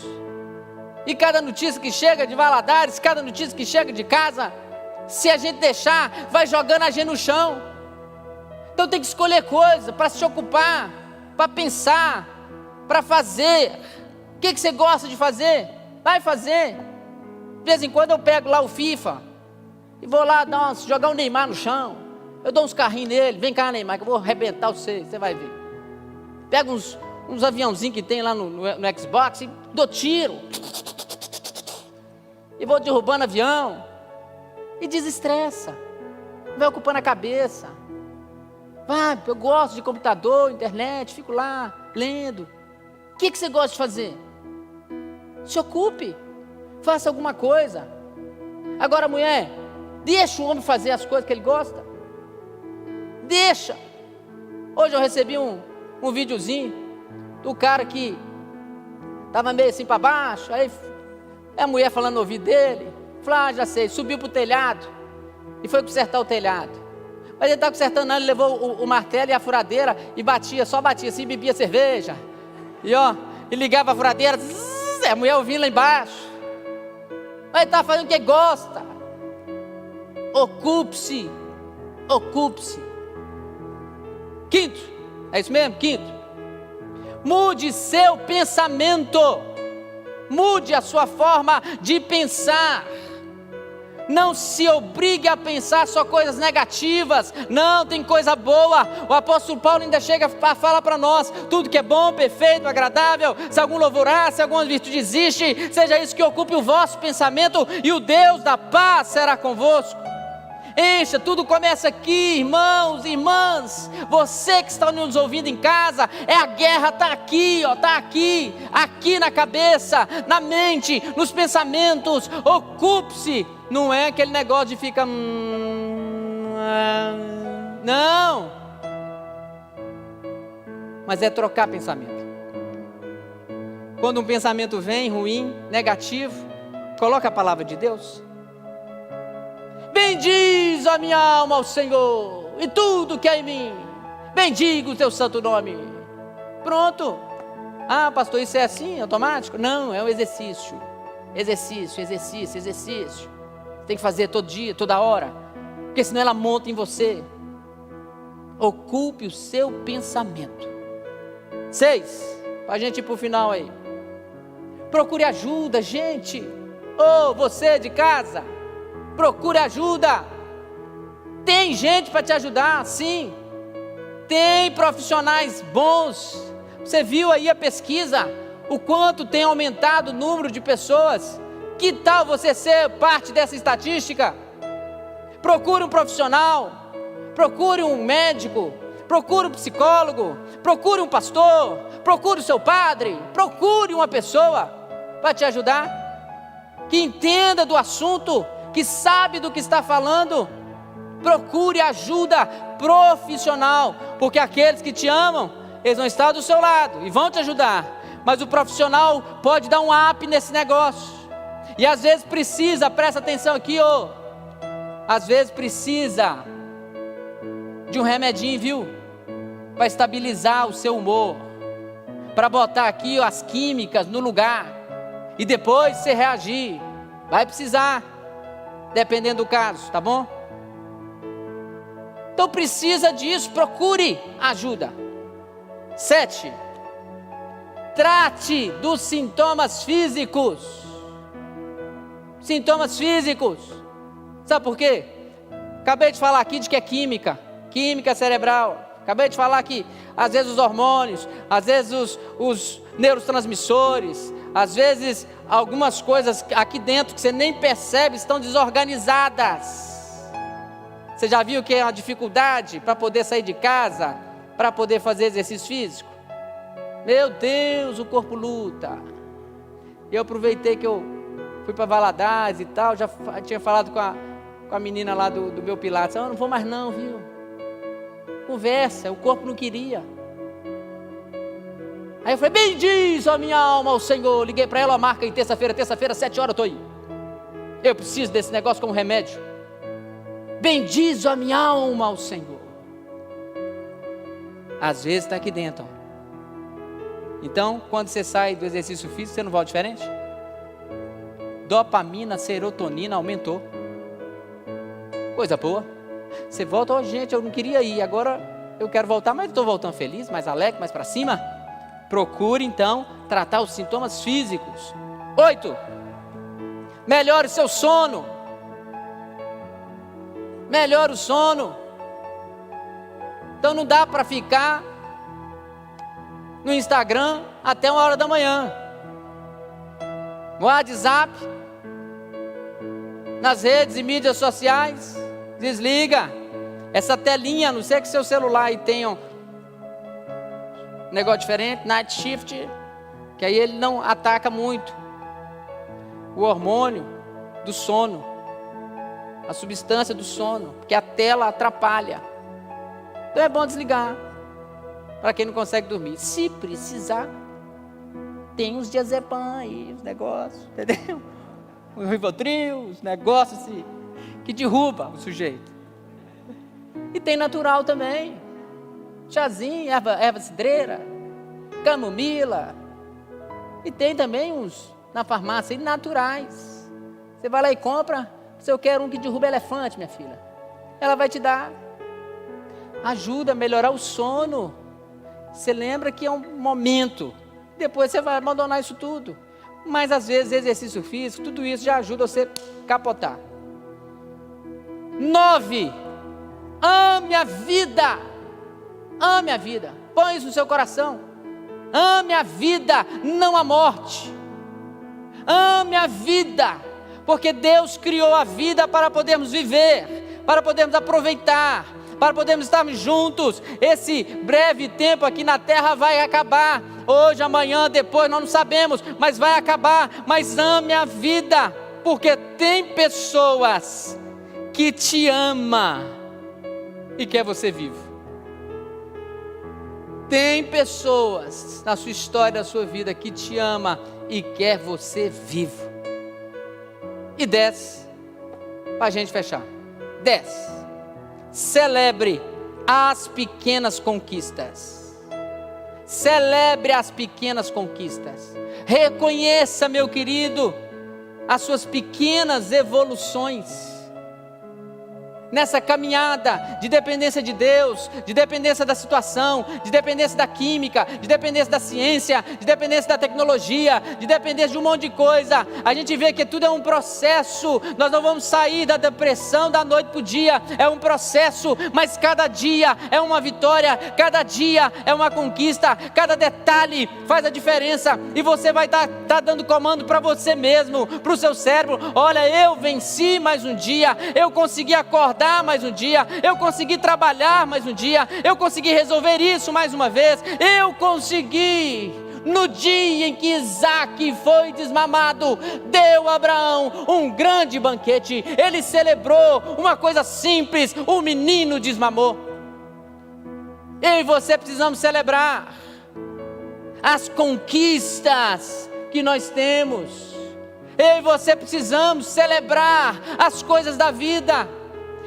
E cada notícia que chega de Valadares, cada notícia que chega de casa, se a gente deixar, vai jogando a gente no chão. Então tem que escolher coisa para se ocupar, para pensar, para fazer. O que você gosta de fazer? Vai fazer. De vez em quando eu pego lá o FIFA e vou lá jogar o Neymar no chão. Eu dou uns carrinhos nele. Vem cá, Neymar, que eu vou arrebentar você vai ver. Pego uns aviãozinhos que tem lá no Xbox e dou tiro. E vou derrubando avião. E desestressa. Vai ocupando a cabeça. Vai, eu gosto de computador, internet, fico lá lendo. O que você gosta de fazer? Se ocupe. Faça alguma coisa. Agora, mulher, deixa o homem fazer as coisas que ele gosta. Deixa. Hoje eu recebi um videozinho do cara que estava meio assim para baixo. Aí a mulher falando no ouvido dele. Falou, já sei, subiu para o telhado e foi consertar o telhado. Mas ele estava consertando, ele levou o martelo e a furadeira e só batia assim, bebia cerveja. E ligava a furadeira, a mulher ouvindo lá embaixo. Mas ele estava fazendo o que gosta. Ocupe-se. 5, é isso mesmo? 5, mude seu pensamento. Mude a sua forma de pensar. Não se obrigue a pensar só coisas negativas. Não, tem coisa boa. O apóstolo Paulo ainda chega a falar para nós: tudo que é bom, perfeito, agradável, se algum louvor há, se alguma virtude existe, seja isso que ocupe o vosso pensamento, e o Deus da paz será convosco. Encha, tudo começa aqui, irmãos e irmãs. Você que está nos ouvindo em casa, a guerra está aqui, está aqui na cabeça, na mente, nos pensamentos. Ocupe-se. Não é aquele negócio de ficar não, mas é trocar pensamento. Quando um pensamento vem ruim, negativo, coloca a palavra de Deus. Bendiz a minha alma ao Senhor, e tudo que é em mim, bendiga o teu santo nome. Pronto. Pastor, isso é assim, automático? Não, é um exercício. Tem que fazer todo dia, toda hora, porque senão ela monta em você. Ocupe o seu pensamento. 6, para a gente ir para o final aí. Procure ajuda, gente. Você de casa, procure ajuda. Tem gente para te ajudar, sim. Tem profissionais bons. Você viu aí a pesquisa, o quanto tem aumentado o número de pessoas. Que tal você ser parte dessa estatística? Procure um profissional, procure um médico, procure um psicólogo, procure um pastor, procure o seu padre, procure uma pessoa para te ajudar, que entenda do assunto, que sabe do que está falando. Procure ajuda profissional, porque aqueles que te amam, eles vão estar do seu lado e vão te ajudar, mas o profissional pode dar um up nesse negócio. E às vezes precisa, presta atenção aqui, às vezes precisa de um remedinho, viu? para estabilizar o seu humor, para botar aqui as químicas no lugar, e depois você reagir. Vai precisar, dependendo do caso, tá bom? Então precisa disso, procure ajuda. 7. Trate dos sintomas físicos. Sintomas físicos. Sabe por quê? Acabei de falar aqui de que é química cerebral. Acabei de falar que às vezes os hormônios, às vezes os neurotransmissores, às vezes algumas coisas aqui dentro que você nem percebe estão desorganizadas. Você já viu que é uma dificuldade para poder sair de casa, para poder fazer exercício físico? Meu Deus, o corpo luta. Eu aproveitei que eu fui para Valadares e tal, já tinha falado com a menina lá do meu Pilates. Eu não vou mais não, viu? Conversa, o corpo não queria. Aí eu falei, bendiz a minha alma ao Senhor. Liguei para ela, marca em terça-feira, 7 horas eu estou aí. Eu preciso desse negócio como remédio. Bendiz a minha alma ao Senhor. Às vezes está aqui dentro. Então, quando você sai do exercício físico, você não volta diferente? Dopamina, serotonina aumentou. Coisa boa. Você volta, ó, gente, eu não queria ir, agora eu quero voltar, mas estou voltando feliz, mais alegre, mais para cima. Procure então tratar os sintomas físicos. 8. Melhore seu sono. Melhore o sono. Então não dá para ficar no Instagram até 1h da manhã. No WhatsApp, nas redes e mídias sociais. Desliga essa telinha, a não ser que seu celular aí tenha um negócio diferente, night shift, que aí ele não ataca muito o hormônio do sono, a substância do sono, porque a tela atrapalha. Então é bom desligar, para quem não consegue dormir. Se precisar, tem uns diazepam aí, os negócios, entendeu? O Rivotril, os negócios assim, que derruba o sujeito. E tem natural também. Chazinho, erva cidreira, camomila. E tem também uns na farmácia naturais. Você vai lá e compra. Se eu quero um que derruba elefante, minha filha, ela vai te dar. Ajuda a melhorar o sono. Você lembra que é um momento. Depois você vai abandonar isso tudo. Mas às vezes exercício físico, tudo isso já ajuda você a capotar. 9. Ame a vida. Ame a vida. Põe isso no seu coração. Ame a vida, não a morte. Ame a vida, porque Deus criou a vida para podermos viver, para podermos aproveitar, para podermos estarmos juntos. Esse breve tempo aqui na terra vai acabar. Hoje, amanhã, depois, nós não sabemos, mas vai acabar. Mas ame a vida, porque tem pessoas que te ama e quer você vivo. Tem pessoas na sua história, na sua vida, que te ama e quer você vivo. E 10, para a gente fechar. 10. Celebre as pequenas conquistas. Celebre as pequenas conquistas. Reconheça, meu querido, as suas pequenas evoluções nessa caminhada de dependência de Deus, de dependência da situação, de dependência da química, de dependência da ciência, de dependência da tecnologia, de dependência de um monte de coisa. A gente vê que tudo é um processo. Nós não vamos sair da depressão da noite para o dia. É um processo, mas cada dia é uma vitória, cada dia é uma conquista, cada detalhe faz a diferença. E você vai estar dando comando para você mesmo, para o seu cérebro. Olha, eu venci mais um dia, eu consegui acordar mais um dia, eu consegui trabalhar mais um dia, eu consegui resolver isso mais uma vez, eu consegui. No dia em que Isaac foi desmamado, deu a Abraão um grande banquete. Ele celebrou uma coisa simples: o menino desmamou. Eu e você precisamos celebrar as conquistas que nós temos. Eu e você precisamos celebrar as coisas da vida.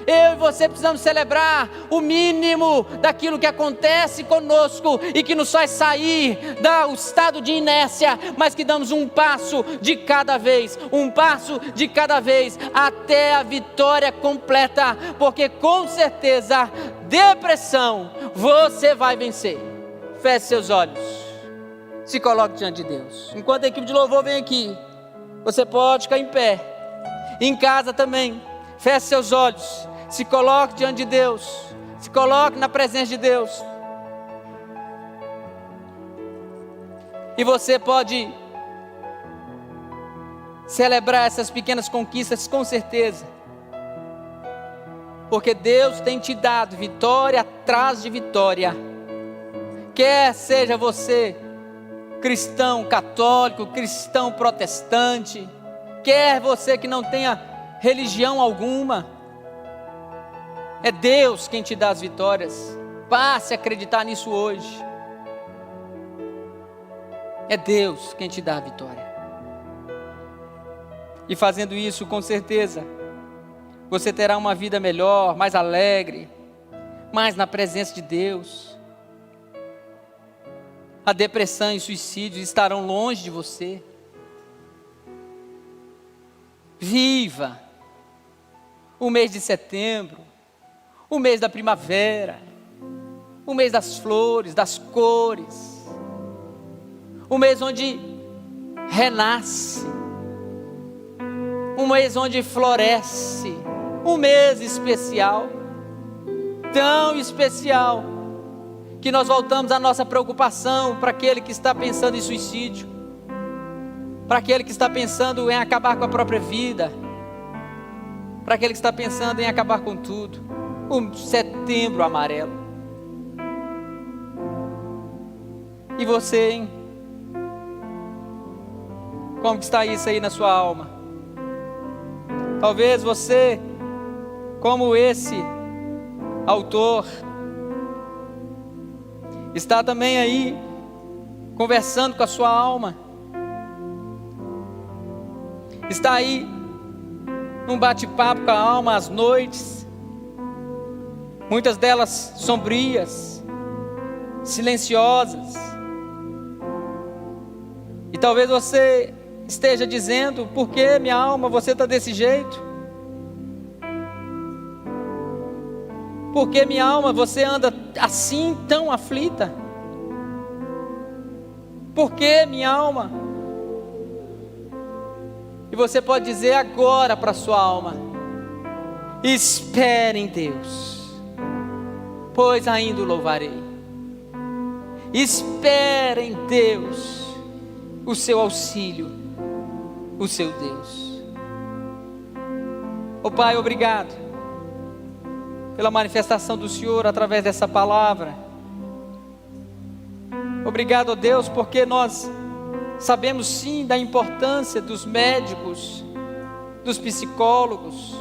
Eu e você precisamos celebrar o mínimo daquilo que acontece conosco e que nos faz sair do estado de inércia, mas que damos um passo de cada vez, até a vitória completa, porque com certeza, depressão você vai vencer. Feche seus olhos, se coloque diante de Deus. Enquanto a equipe de louvor vem aqui, você pode ficar em pé, em casa também. Feche seus olhos, se coloque diante de Deus, se coloque na presença de Deus. E você pode celebrar essas pequenas conquistas com certeza, porque Deus tem te dado vitória atrás de vitória. Quer seja você cristão católico, cristão protestante, quer você que não tenha religião alguma, é Deus quem te dá as vitórias. Passe a acreditar nisso hoje. É Deus quem te dá a vitória. E fazendo isso, com certeza, você terá uma vida melhor, mais alegre, mais na presença de Deus. A depressão e o suicídio estarão longe de você. Viva o mês de setembro, o mês da primavera, o mês das flores, das cores, o mês onde renasce, um mês onde floresce, um mês especial, tão especial, que nós voltamos a nossa preocupação para aquele que está pensando em suicídio, para aquele que está pensando em acabar com a própria vida, para aquele que está pensando em acabar com tudo. O setembro amarelo. E você, hein? Como que está isso aí na sua alma? Talvez você, como esse autor, está também aí conversando com a sua alma, está aí num bate-papo com a alma às noites, muitas delas sombrias, silenciosas, e talvez você esteja dizendo: por que, minha alma, você está desse jeito? Por que, minha alma, você anda assim tão aflita? Por que, minha alma? E você pode dizer agora para a sua alma: espere em Deus, pois ainda o louvarei. Espere em Deus, o seu auxílio, o seu Deus. Ó Pai, obrigado pela manifestação do Senhor através dessa palavra. Obrigado, ó Deus, porque nós sabemos sim da importância dos médicos, dos psicólogos,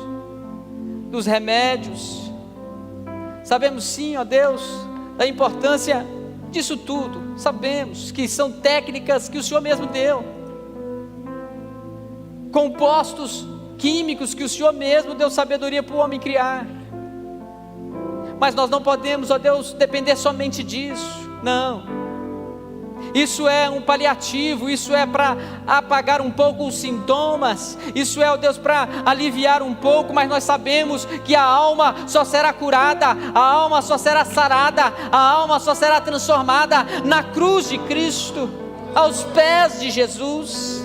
dos remédios. Sabemos sim, ó Deus, da importância disso tudo. Sabemos que são técnicas que o Senhor mesmo deu, compostos químicos que o Senhor mesmo deu sabedoria para o homem criar. Mas nós não podemos, ó Deus, depender somente disso. Não. Isso é um paliativo, isso é para apagar um pouco os sintomas, isso é, ó Deus, para aliviar um pouco, mas nós sabemos que a alma só será curada, a alma só será sarada, a alma só será transformada na cruz de Cristo, aos pés de Jesus.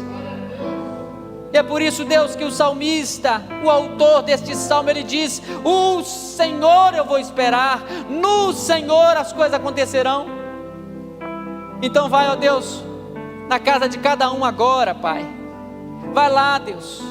E é por isso, Deus, que o salmista, o autor deste salmo, ele diz: o Senhor eu vou esperar, no Senhor as coisas acontecerão. Então vai, ó Deus, na casa de cada um agora, Pai. Vai lá, Deus,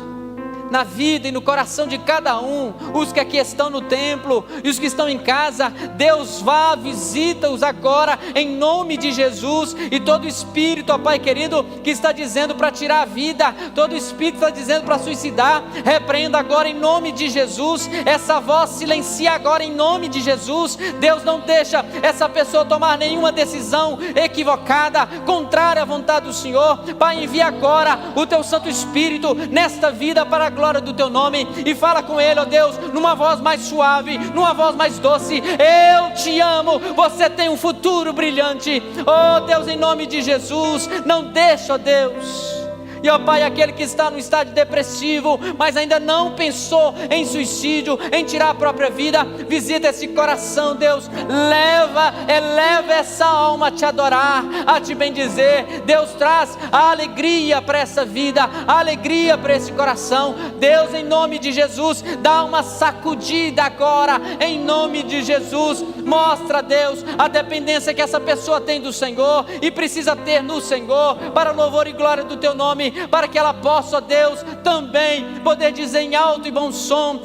na vida e no coração de cada um, os que aqui estão no templo e os que estão em casa. Deus, vá, visita-os agora em nome de Jesus. E todo espírito, ó Pai querido, que está dizendo para tirar a vida, todo espírito está dizendo para suicidar, repreenda agora em nome de Jesus. Essa voz silencia agora em nome de Jesus. Deus, não deixa essa pessoa tomar nenhuma decisão equivocada, contrária à vontade do Senhor. Pai, envia agora o teu Santo Espírito nesta vida para a glória do teu nome, e fala com ele, ó Deus, numa voz mais suave, numa voz mais doce: eu te amo, você tem um futuro brilhante. Ó Deus, em nome de Jesus, não deixa, ó Deus. E ó Pai, aquele que está no estágio depressivo, mas ainda não pensou em suicídio, em tirar a própria vida, visita esse coração, Deus, eleva essa alma a te adorar, a te bendizer. Deus, traz a alegria para essa vida, a alegria para esse coração. Deus, em nome de Jesus, dá uma sacudida agora, em nome de Jesus. Mostra, Deus, a dependência que essa pessoa tem do Senhor e precisa ter no Senhor, para louvor e glória do teu nome, para que ela possa, ó Deus, também poder dizer em alto e bom som: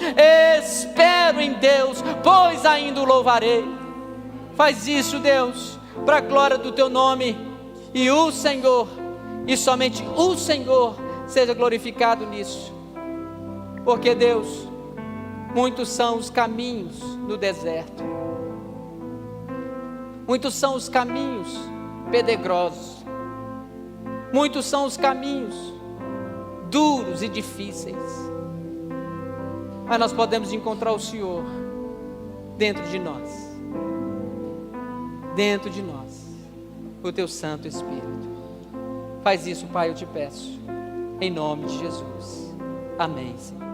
espero em Deus, pois ainda o louvarei. Faz isso, Deus, para a glória do teu nome, e o Senhor, e somente o Senhor, seja glorificado nisso. Porque, Deus, muitos são os caminhos no deserto, muitos são os caminhos pedregosos, muitos são os caminhos duros e difíceis, mas nós podemos encontrar o Senhor dentro de nós, o teu Santo Espírito. Faz isso, Pai, eu te peço, em nome de Jesus. Amém, Senhor.